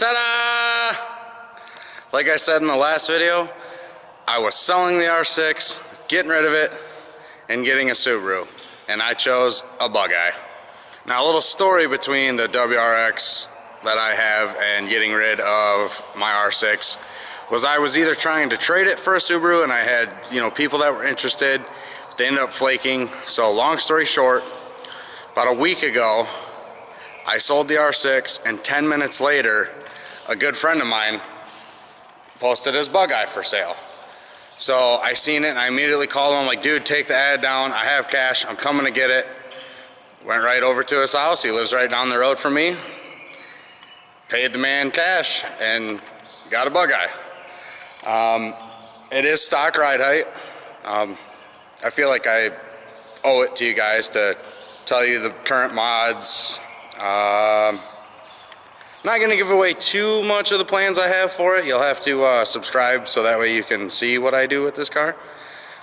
Ta-da! Like I said in the last video, I was selling the R6, getting rid of it, and getting a Subaru, and I chose a Bug-Eye. Now, a little story between the WRX that I have and getting rid of my R6 was I was either trying to trade it for a Subaru, and I had, people that were interested, but they ended up flaking. So long story short, about a week ago, I sold the R6, and 10 minutes later, a good friend of mine posted his Bug-Eye for sale. So I seen it and I immediately called him. I'm like, dude, take the ad down. I have cash. I'm coming to get it. Went right over to his house. He lives right down the road from me. Paid the man cash and got a Bug-Eye. It is stock ride height. I feel like I owe it to you guys to tell you the current mods. Not going to give away too much of the plans I have for it. You'll have to subscribe so that way you can see what I do with this car.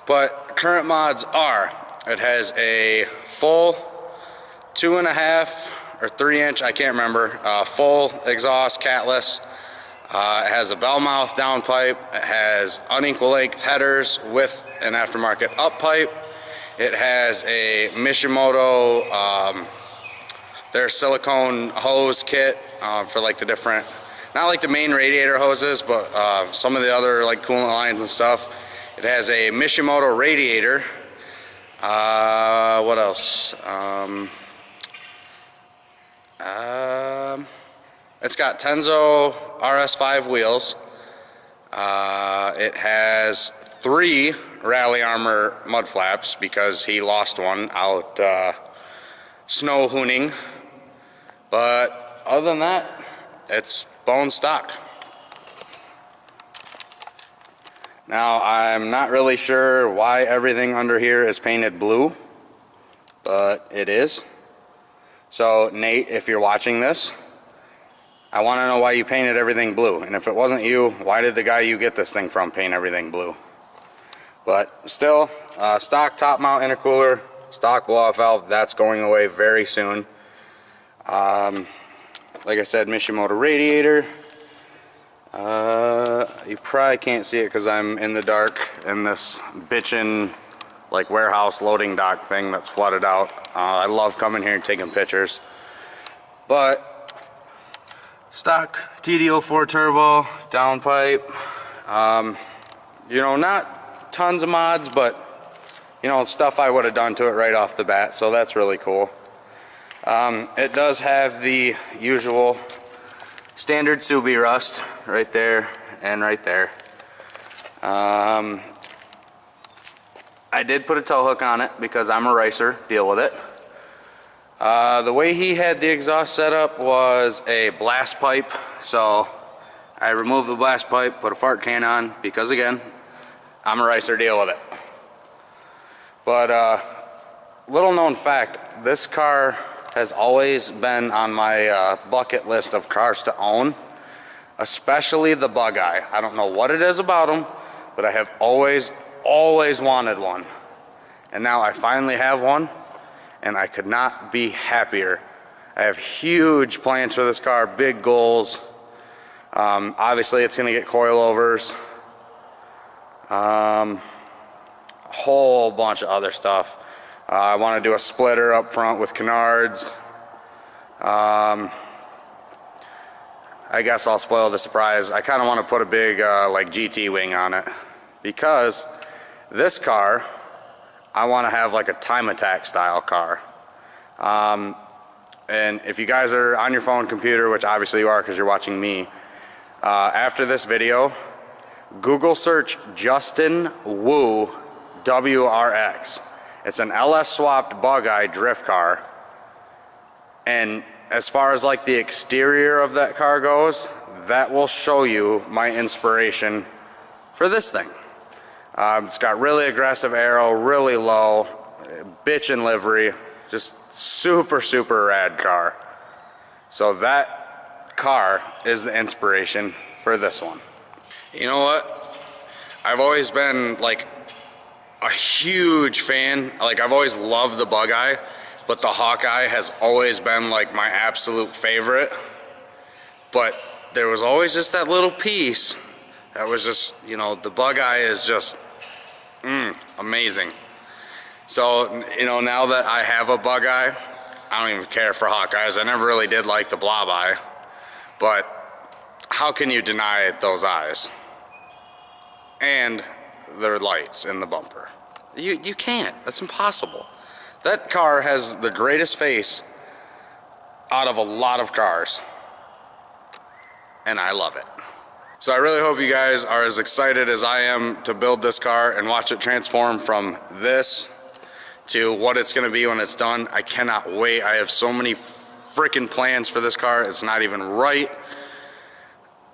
But current mods are, it has a full 2.5 or 3 inch, I can't remember, full exhaust catless. It has a bell mouth downpipe. It has unequal length headers with an aftermarket up pipe. It has a Mitsubishi their silicone hose kit for like the different, not like the main radiator hoses, but some of the other like coolant lines and stuff. It has a Mitsubishi radiator. What else? It's got Tenzo RS5 wheels. It has 3 Rally Armor mud flaps because he lost one out snow hooning. But other than that, it's bone stock. Now, I'm not really sure why everything under here is painted blue, but it is. So Nate, if you're watching this, I want to know why you painted everything blue. And if it wasn't you, why did the guy you get this thing from paint everything blue? But still, stock top mount intercooler, stock blow-off valve, that's going away very soon. Like I said, Mitsubishi radiator. You probably can't see it because I'm in the dark in this bitchin' like warehouse loading dock thing that's flooded out. I love coming here and taking pictures. But stock TD04 turbo, downpipe. Not tons of mods, but stuff I would have done to it right off the bat, so that's really cool. It does have the usual standard Subi rust right there and right there. I did put a tow hook on it because I'm a racer, deal with it. The way he had the exhaust set up was a blast pipe, so I removed the blast pipe, put a fart can on because again, I'm a racer, deal with it. But little known fact, this car has always been on my bucket list of cars to own, especially the Bug-Eye. I don't know what it is about them, but I have always wanted one. And now I finally have one, and I could not be happier. I have huge plans for this car, big goals. Obviously it's gonna get coilovers, a whole bunch of other stuff. I want to do a splitter up front with canards. I guess I'll spoil the surprise. I kind of want to put a big like GT wing on it because this car, I want to have like a time attack style car. And if you guys are on your phone, computer, which obviously you are because you're watching me, after this video, Google search Justin Wu WRX. It's an LS swapped Bug-Eye drift car, and as far as like the exterior of that car goes, that will show you my inspiration for this thing. It's got really aggressive aero, really low, bitchin' livery, just super rad car. So that car is the inspiration for this one. You know what? I've always been like a huge fan. Like I've always loved the Bug-Eye, but the Hawkeye has always been like my absolute favorite. But there was always just that little piece that was just, you know, the bug eye is just amazing. So, you know, now that I have a bug eye, I don't even care for Hawkeyes. I never really did like the blob eye, but how can you deny those eyes? And their lights in the bumper. You can't. That's impossible. That car has the greatest face out of a lot of cars, and I love it. So I really hope you guys are as excited as I am to build this car and watch it transform from this to what it's gonna be when it's done. I cannot wait. I have so many freaking plans for this car. It's not even right.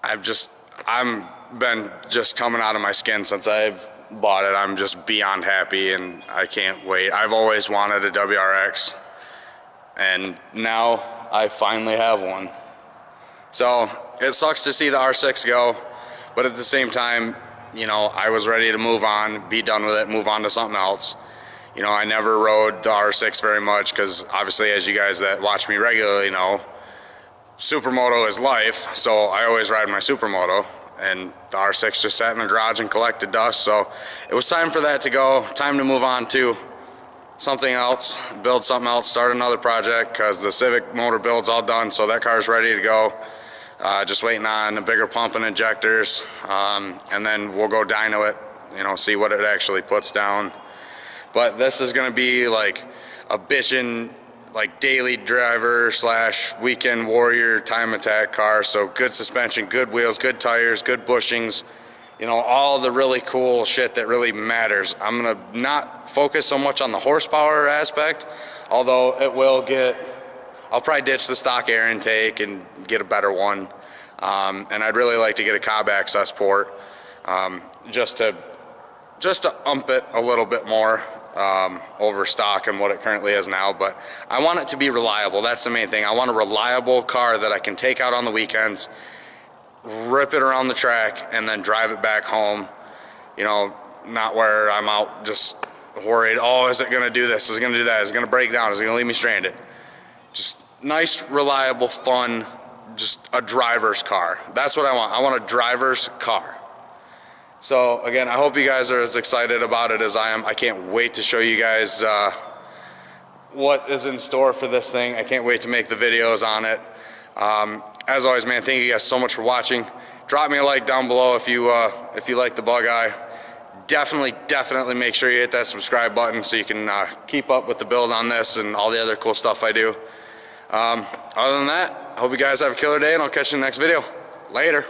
I'm been just coming out of my skin since I've bought it. I'm just beyond happy and I can't wait. I've always wanted a WRX and now I finally have one. So it sucks to see the R6 go, but at the same time, you know, I was ready to move on, be done with it, move on to something else. You know, I never rode the R6 very much because obviously, as you guys that watch me regularly know, supermoto is life, so I always ride my supermoto, and the R6 just sat in the garage and collected dust, so it was time for that to go, time to move on to something else, build something else, start another project, because the Civic motor build's all done, so that car's ready to go. Just waiting on a bigger pump and injectors, and then we'll go dyno it, you know, see what it actually puts down. But this is gonna be like a bitchin', like daily driver / weekend warrior time attack car. So good suspension, good wheels, good tires, good bushings, you know, all the really cool shit that really matters. I'm gonna not focus so much on the horsepower aspect, although it will get, I'll probably ditch the stock air intake and get a better one. And I'd really like to get a Cobb access port, just to ump it a little bit more over stock and what it currently is now. But I want it to be reliable. That's the main thing. I want a reliable car that I can take out on the weekends, rip it around the track, and then drive it back home. You know, not where I'm out just worried, oh, is it gonna do this? Is it gonna do that? Is it gonna break down? Is it gonna leave me stranded? Just nice, reliable, fun, just a driver's car. That's what I want. I want a driver's car. So again, I hope you guys are as excited about it as I am. I can't wait to show you guys what is in store for this thing. I can't wait to make the videos on it. As always, man, thank you guys so much for watching. Drop me a like down below if you like the bug eye. Definitely make sure you hit that subscribe button so you can keep up with the build on this and all the other cool stuff I do. Other than that, I hope you guys have a killer day, and I'll catch you in the next video. Later.